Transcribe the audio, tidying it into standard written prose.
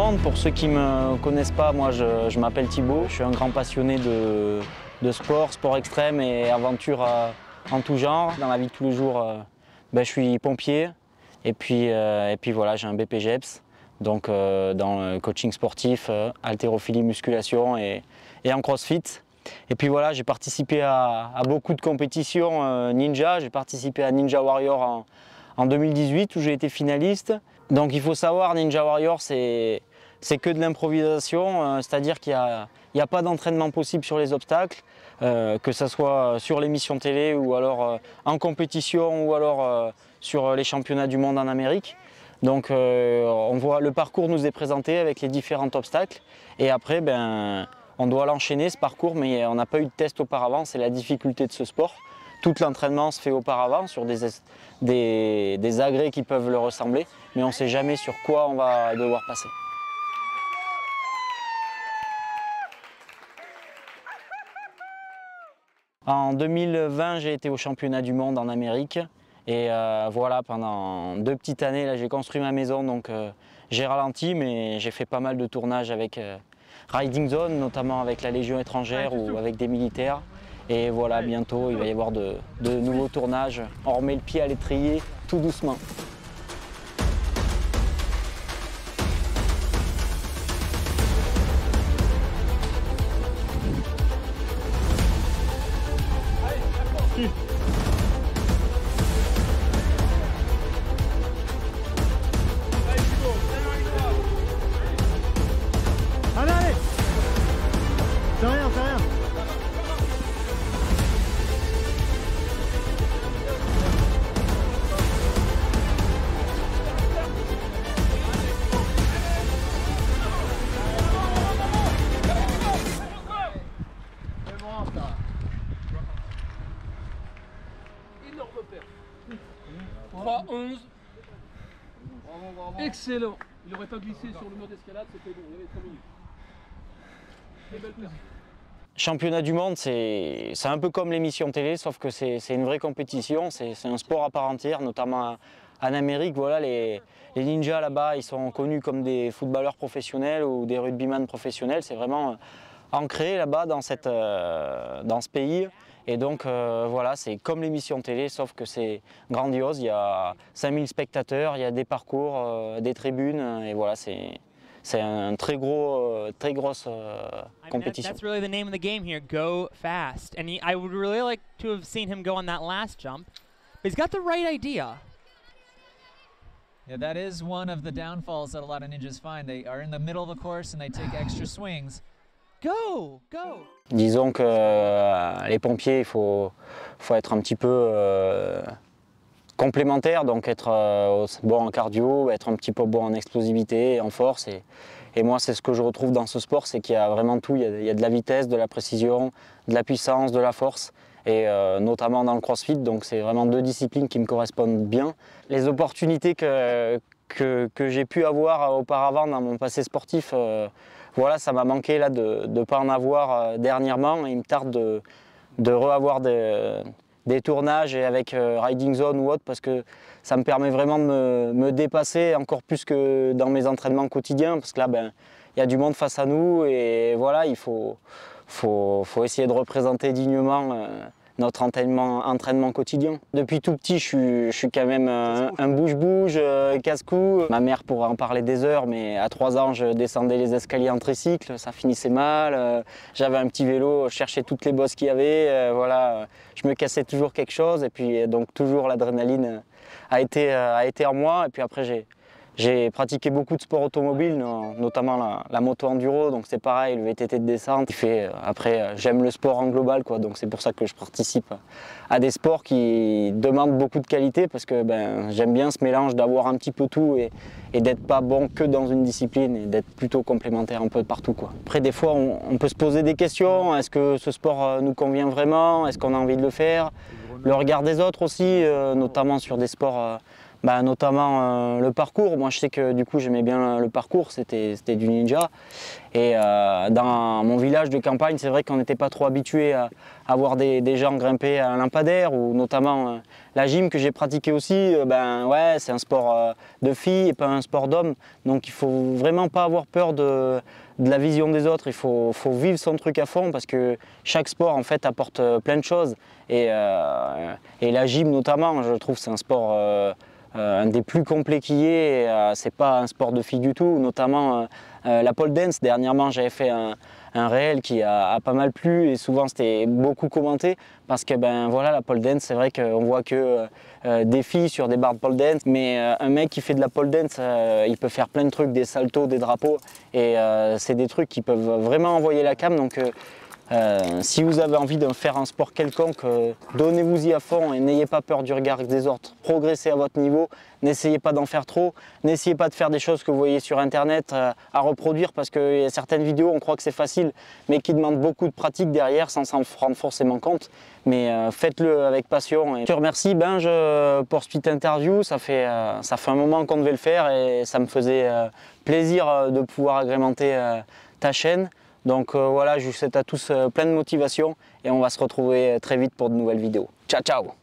monde. Pour ceux qui ne me connaissent pas, moi je m'appelle Thibaut. Je suis un grand passionné de sport extrême et aventure en tout genre. Dans la vie de tous les jours, je suis pompier et puis voilà, j'ai un BPGEPS. Donc dans le coaching sportif, haltérophilie, musculation et en crossfit. Et puis voilà, j'ai participé à beaucoup de compétitions ninja. J'ai participé à Ninja Warrior en 2018 où j'ai été finaliste. Donc il faut savoir, Ninja Warrior, c'est que de l'improvisation, c'est-à-dire qu'il n'y a pas d'entraînement possible sur les obstacles, que ce soit sur l'émission télé ou alors en compétition ou alors sur les championnats du monde en Amérique. Donc on voit, le parcours nous est présenté avec les différents obstacles et après on doit l'enchaîner ce parcours, mais on n'a pas eu de test auparavant, c'est la difficulté de ce sport. Tout l'entraînement se fait auparavant sur des agrès qui peuvent le ressembler, mais on ne sait jamais sur quoi on va devoir passer. En 2020, j'ai été au championnat du monde en Amérique. Et voilà, pendant 2 petites années, j'ai construit ma maison, donc j'ai ralenti, mais j'ai fait pas mal de tournages avec Riding Zone, notamment avec la Légion étrangère ou avec des militaires. Et voilà, bientôt, il va y avoir de nouveaux tournages. On remet le pied à l'étrier tout doucement. Allez, c'est rien, c'est rien. C'est bon ça. Énorme perte. 3-11. Excellent. Il n'aurait pas glissé sur le mur d'escalade, c'était bon, il y avait 3 minutes. Très belle perte. Championnat du monde, c'est un peu comme l'émission télé, sauf que c'est une vraie compétition, c'est un sport à part entière, notamment en Amérique. Voilà, les ninjas là-bas, ils sont connus comme des footballeurs professionnels ou des rugbyman professionnels. C'est vraiment ancré là-bas dans ce pays. Et donc voilà, c'est comme l'émission télé, sauf que c'est grandiose. Il y a 5000 spectateurs, il y a des parcours, des tribunes, et voilà, c'est une très grosse compétition. That's really the name of the game here, go fast. And I would really like to have seen him go on that last jump, but he's got the right idea. Yeah, that is one of the downfalls that a lot of ninjas find. They are in the middle of the course and they take extra swings. Go, go. Disons que les pompiers, il faut être un petit peu complémentaire, donc être bon en cardio, être un petit peu bon en explosivité, en force. Et moi, c'est ce que je retrouve dans ce sport, c'est qu'il y a vraiment tout. Il y a de la vitesse, de la précision, de la puissance, de la force, et notamment dans le crossfit. Donc c'est vraiment 2 disciplines qui me correspondent bien. Les opportunités que j'ai pu avoir auparavant dans mon passé sportif, voilà, ça m'a manqué là, de ne pas en avoir dernièrement. Il me tarde de reavoir des tournages et avec Riding Zone ou autre, parce que ça me permet vraiment de me dépasser encore plus que dans mes entraînements quotidiens, parce que là, il y a du monde face à nous et voilà, il faut essayer de représenter dignement notre entraînement quotidien. Depuis tout petit, je suis quand même un bouge-bouge, casse-cou. Ma mère pourrait en parler des heures, mais à 3 ans, je descendais les escaliers en tricycle, ça finissait mal. J'avais un petit vélo, je cherchais toutes les bosses qu'il y avait. Voilà, je me cassais toujours quelque chose, et puis donc toujours l'adrénaline a été en moi. Et puis après, j'ai pratiqué beaucoup de sports automobiles, notamment la moto enduro, donc c'est pareil, le VTT de descente. Après, j'aime le sport en global, quoi, donc c'est pour ça que je participe à des sports qui demandent beaucoup de qualité, parce que j'aime bien ce mélange d'avoir un petit peu tout et d'être pas bon que dans une discipline, et d'être plutôt complémentaire un peu partout, quoi. Après, des fois, on peut se poser des questions. Est-ce que ce sport nous convient vraiment? Est-ce qu'on a envie de le faire? Le regard des autres aussi, notamment sur des sports notamment le parcours. Moi je sais que du coup j'aimais bien le parcours, c'était du ninja. Et dans mon village de campagne, c'est vrai qu'on n'était pas trop habitué à voir des gens grimper à un lampadaire, ou notamment la gym que j'ai pratiquée aussi, ouais, c'est un sport de filles et pas un sport d'hommes. Donc il faut vraiment pas avoir peur de la vision des autres, il faut vivre son truc à fond, parce que chaque sport en fait apporte plein de choses. Et la gym notamment, je trouve c'est un sport un des plus complets qui est, c'est pas un sport de filles du tout, notamment la pole dance. Dernièrement j'avais fait un réel qui a pas mal plu, et souvent c'était beaucoup commenté, parce que voilà, la pole dance, c'est vrai qu'on voit que des filles sur des barres de pole dance, mais un mec qui fait de la pole dance, il peut faire plein de trucs, des saltos, des drapeaux, et c'est des trucs qui peuvent vraiment envoyer la cam. Donc si vous avez envie de faire un sport quelconque, donnez-vous-y à fond et n'ayez pas peur du regard des autres. Progressez à votre niveau, n'essayez pas d'en faire trop, n'essayez pas de faire des choses que vous voyez sur internet à reproduire, parce qu'il y a certaines vidéos, on croit que c'est facile, mais qui demandent beaucoup de pratique derrière sans s'en rendre forcément compte. Mais faites-le avec passion. Et je te remercie Benj pour cette interview, ça fait un moment qu'on devait le faire, et ça me faisait plaisir de pouvoir agrémenter ta chaîne. Donc voilà, je vous souhaite à tous plein de motivation, et on va se retrouver très vite pour de nouvelles vidéos. Ciao, ciao!